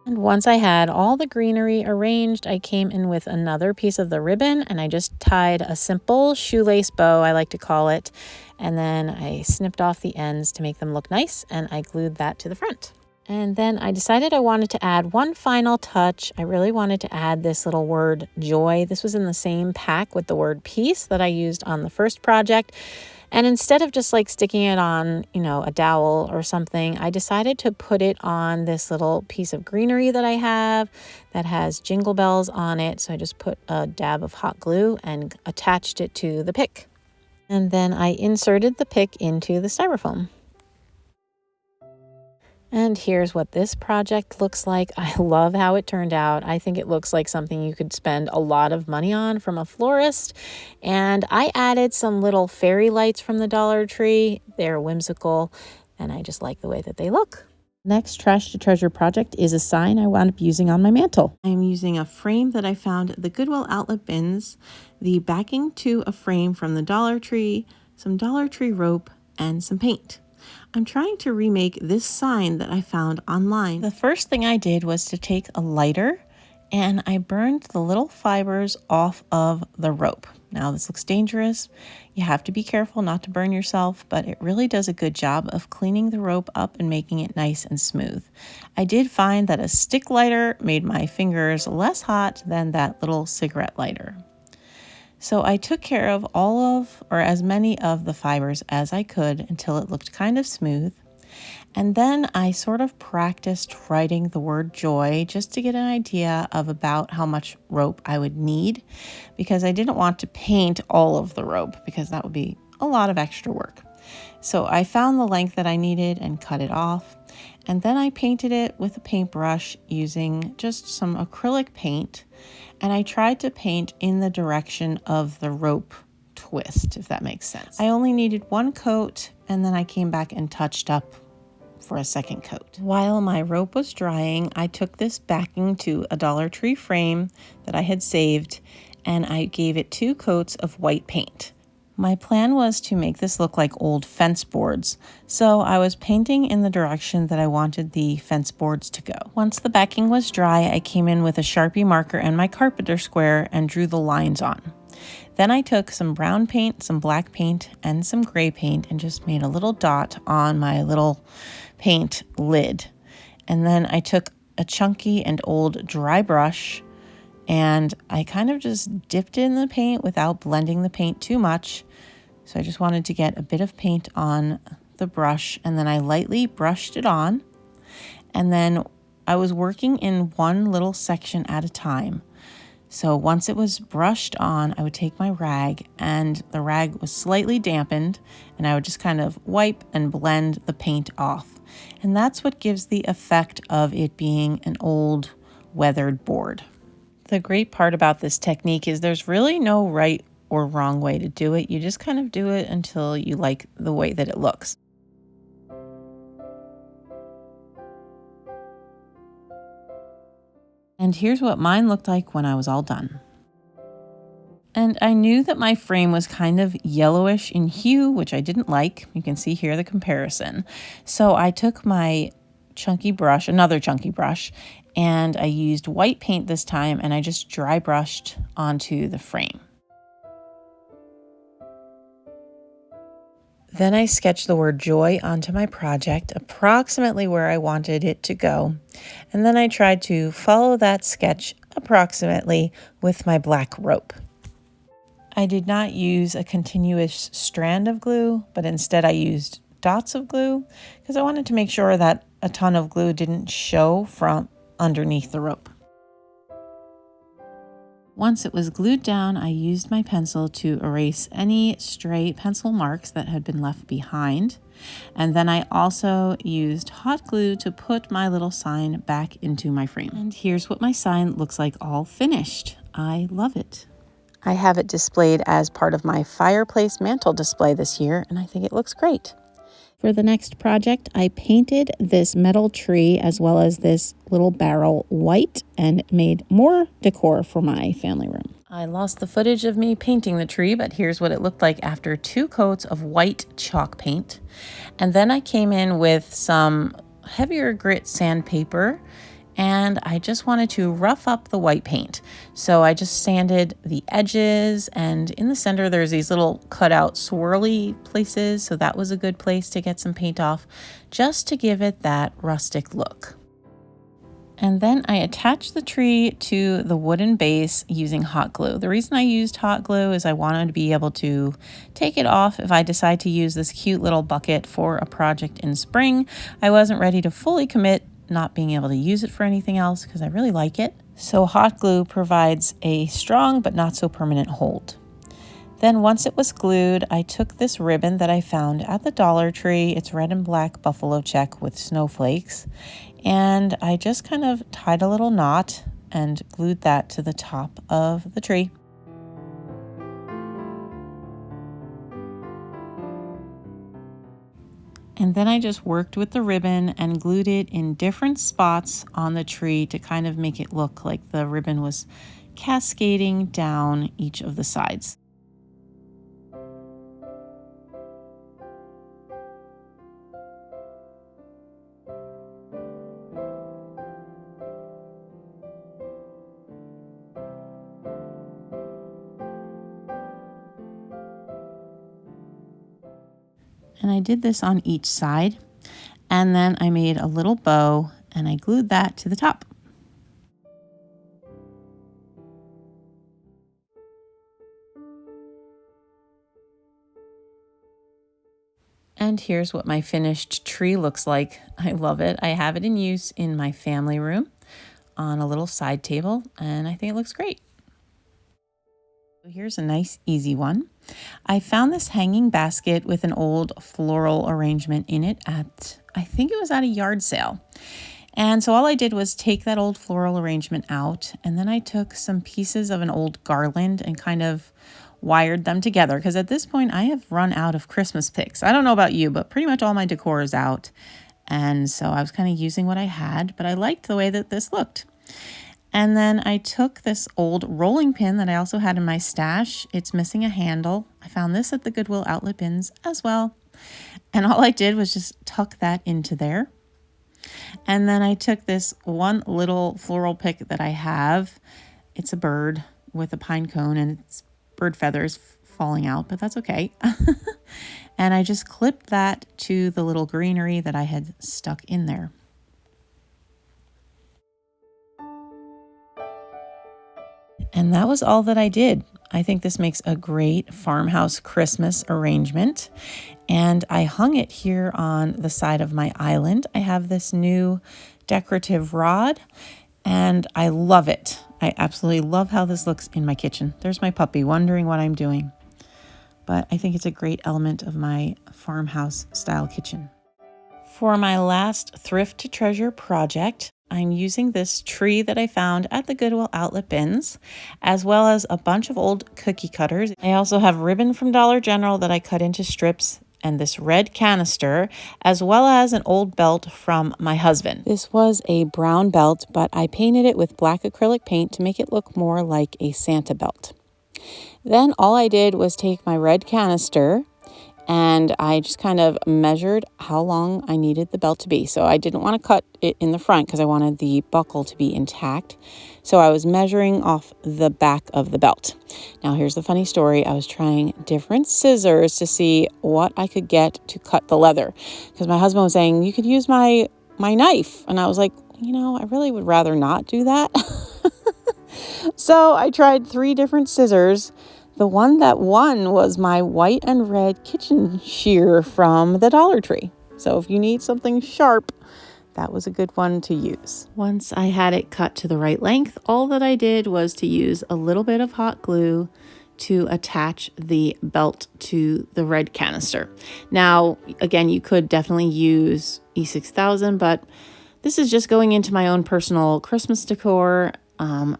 [SPEAKER 1] And once I had all the greenery arranged, I came in with another piece of the ribbon, and I just tied a simple shoelace bow, I like to call it, and then I snipped off the ends to make them look nice, and I glued that to the front. And then I decided I wanted to add one final touch. I really wanted to add this little word joy. This was in the same pack with the word peace that I used on the first project. And instead of just sticking it on, a dowel or something, I decided to put it on this little piece of greenery that I have that has jingle bells on it. So I just put a dab of hot glue and attached it to the pick. And then I inserted the pick into the styrofoam. And here's what this project looks like. I love how it turned out. I think it looks like something you could spend a lot of money on from a florist. And I added some little fairy lights from the Dollar Tree. They're whimsical, and I just like the way that they look. Next Trash to Treasure project is a sign I wound up using on my mantle. I'm using a frame that I found at the Goodwill outlet bins, the backing to a frame from the Dollar Tree, some Dollar Tree rope, and some paint.
[SPEAKER 2] I'm trying to remake this sign that I found online.
[SPEAKER 1] The first thing I did was to take a lighter and I burned the little fibers off of the rope. Now this looks dangerous. You have to be careful not to burn yourself, but it really does a good job of cleaning the rope up and making it nice and smooth. I did find that a stick lighter made my fingers less hot than that little cigarette lighter. So I took care of all of, or as many of the fibers as I could until it looked kind of smooth. And then I sort of practiced writing the word joy just to get an idea of about how much rope I would need, because I didn't want to paint all of the rope because that would be a lot of extra work. So I found the length that I needed and cut it off. And then I painted it with a paintbrush using just some acrylic paint. And I tried to paint in the direction of the rope twist, if that makes sense. I only needed one coat, and then I came back and touched up for a second coat. While my rope was drying, I took this backing to a Dollar Tree frame that I had saved, and I gave it 2 coats of white paint. My plan was to make this look like old fence boards, so I was painting in the direction that I wanted the fence boards to go. Once the backing was dry, I came in with a Sharpie marker and my carpenter square and drew the lines on. Then I took some brown paint, some black paint, and some gray paint and just made a little dot on my little paint lid. And then I took a chunky and old dry brush and I kind of just dipped in the paint without blending the paint too much. So I just wanted to get a bit of paint on the brush, and then I lightly brushed it on. And then I was working in one little section at a time. So once it was brushed on, I would take my rag, and the rag was slightly dampened, and I would just kind of wipe and blend the paint off. And that's what gives the effect of it being an old weathered board. The great part about this technique is there's really no right or wrong way to do it. You just kind of do it until you like the way that it looks. And here's what mine looked like when I was all done. And I knew that my frame was kind of yellowish in hue, which I didn't like. You can see here the comparison. So I took my chunky brush, another chunky brush, and I used white paint this time, and I just dry brushed onto the frame. Then I sketched the word joy onto my project, approximately where I wanted it to go. And then I tried to follow that sketch approximately with my black rope. I did not use a continuous strand of glue, but instead I used dots of glue because I wanted to make sure that a ton of glue didn't show from underneath the rope. Once it was glued down, I used my pencil to erase any stray pencil marks that had been left behind. And then I also used hot glue to put my little sign back into my frame. And here's what my sign looks like all finished. I love it. I have it displayed as part of my fireplace mantle display this year, and I think it looks great. For the next project, I painted this metal tree as well as this little barrel white and made more decor for my family room. I lost the footage of me painting the tree, but here's what it looked like after 2 coats of white chalk paint. And then I came in with some heavier grit sandpaper, and I just wanted to rough up the white paint. So I just sanded the edges, and in the center there's these little cutout swirly places, so that was a good place to get some paint off, just to give it that rustic look. And then I attached the tree to the wooden base using hot glue. The reason I used hot glue is I wanted to be able to take it off if I decide to use this cute little bucket for a project in spring. I wasn't ready to fully commit not being able to use it for anything else because I really like it. So hot glue provides a strong but not so permanent hold. Then once it was glued, I took this ribbon that I found at the Dollar Tree. It's red and black buffalo check with snowflakes. And I just kind of tied a little knot and glued that to the top of the tree. And then I just worked with the ribbon and glued it in different spots on the tree to kind of make it look like the ribbon was cascading down each of the sides.
[SPEAKER 2] And I did this on each side. And then I made a little bow and I glued that to the top. And here's what my finished tree looks like. I love it. I have it in use in my family room on a little side table, and I think it looks great. So here's a nice, easy one. I found this hanging basket with an old floral arrangement in it at, I think it was at a yard sale. And so all I did was take that old floral arrangement out, and then I took some pieces of an old garland and kind of wired them together, because at this point I have run out of Christmas picks. I don't know about you, but pretty much all my decor is out. And so I was kind of using what I had, but I liked the way that this looked. And then I took this old rolling pin that I also had in my stash. It's missing a handle. I found this at the Goodwill outlet bins as well. And all I did was just tuck that into there. And then I took this one little floral pick that I have. It's a bird with a pine cone and it's bird feathers falling out, but that's okay. And I just clipped that to the little greenery that I had stuck in there. And that was all that I did. I think this makes a great farmhouse Christmas arrangement. And I hung it here on the side of my island. I have this new decorative rod and I love it. I absolutely love how this looks in my kitchen. There's my puppy wondering what I'm doing. But I think it's a great element of my farmhouse style kitchen. For my last thrift to treasure project, I'm using this tree that I found at the Goodwill outlet bins, as well as a bunch of old cookie cutters. I also have ribbon from Dollar General that I cut into strips, and this red canister, as well as an old belt from my husband. This was a brown belt, but I painted it with black acrylic paint to make it look more like a Santa belt. Then all I did was take my red canister and I just kind of measured how long I needed the belt to be. So I didn't want to cut it in the front because I wanted the buckle to be intact. So I was measuring off the back of the belt. Now here's the funny story. I was trying different scissors to see what I could get to cut the leather. Because my husband was saying, you could use my knife. And I was like, I really would rather not do that. So I tried 3 different scissors. The one that won was my white and red kitchen shear from the Dollar Tree. So if you need something sharp, that was a good one to use. Once I had it cut to the right length, all that I did was to use a little bit of hot glue to attach the belt to the red canister. Now, again, you could definitely use E6000, but this is just going into my own personal Christmas decor.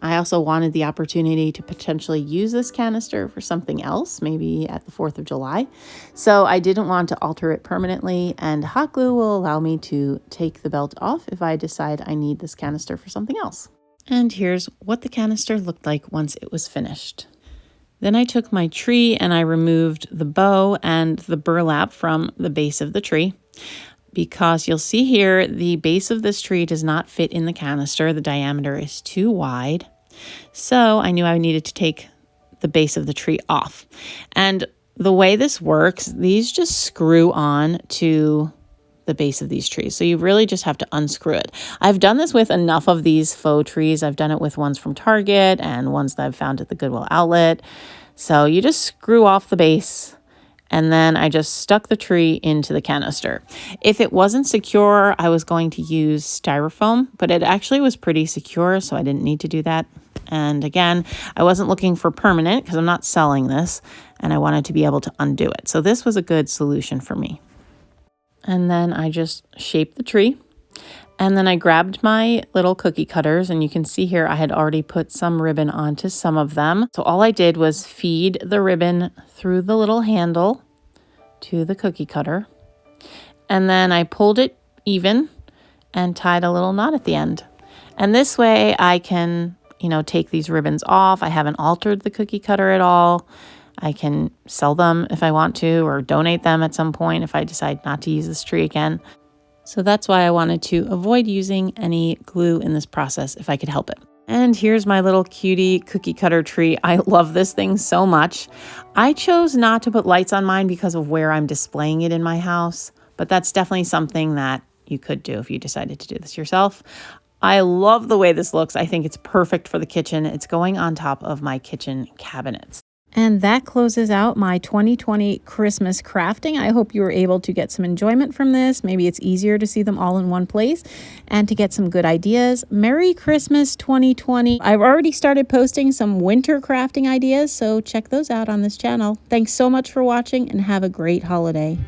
[SPEAKER 2] I also wanted the opportunity to potentially use this canister for something else, maybe at the 4th of July. So I didn't want to alter it permanently, and hot glue will allow me to take the belt off if I decide I need this canister for something else. And here's what the canister looked like once it was finished. Then I took my tree and I removed the bow and the burlap from the base of the tree. Because you'll see here, the base of this tree does not fit in the canister. The diameter is too wide. So I knew I needed to take the base of the tree off. And the way this works, these just screw on to the base of these trees. So you really just have to unscrew it. I've done this with enough of these faux trees. I've done it with ones from Target and ones that I've found at the Goodwill outlet. So you just screw off the base. And then I just stuck the tree into the canister. If it wasn't secure, I was going to use styrofoam, but it actually was pretty secure, so I didn't need to do that. And again, I wasn't looking for permanent because I'm not selling this, and I wanted to be able to undo it. So this was a good solution for me. And then I just shaped the tree. And then I grabbed my little cookie cutters, and you can see here I had already put some ribbon onto some of them. So all I did was feed the ribbon through the little handle to the cookie cutter. And then I pulled it even and tied a little knot at the end. And this way I can, take these ribbons off. I haven't altered the cookie cutter at all. I can sell them if I want to, or donate them at some point if I decide not to use this tree again. So that's why I wanted to avoid using any glue in this process if I could help it.
[SPEAKER 1] And here's my little cutie cookie cutter tree. I love this thing so much. I chose not to put lights on mine because of where I'm displaying it in my house, but that's definitely something that you could do if you decided to do this yourself. I love the way this looks. I think it's perfect for the kitchen. It's going on top of my kitchen cabinets. And that closes out my 2020 Christmas crafting. I hope you were able to get some enjoyment from this. Maybe it's easier to see them all in one place and to get some good ideas. Merry Christmas 2020. I've already started posting some winter crafting ideas, so check those out on this channel. Thanks so much for watching and have a great holiday.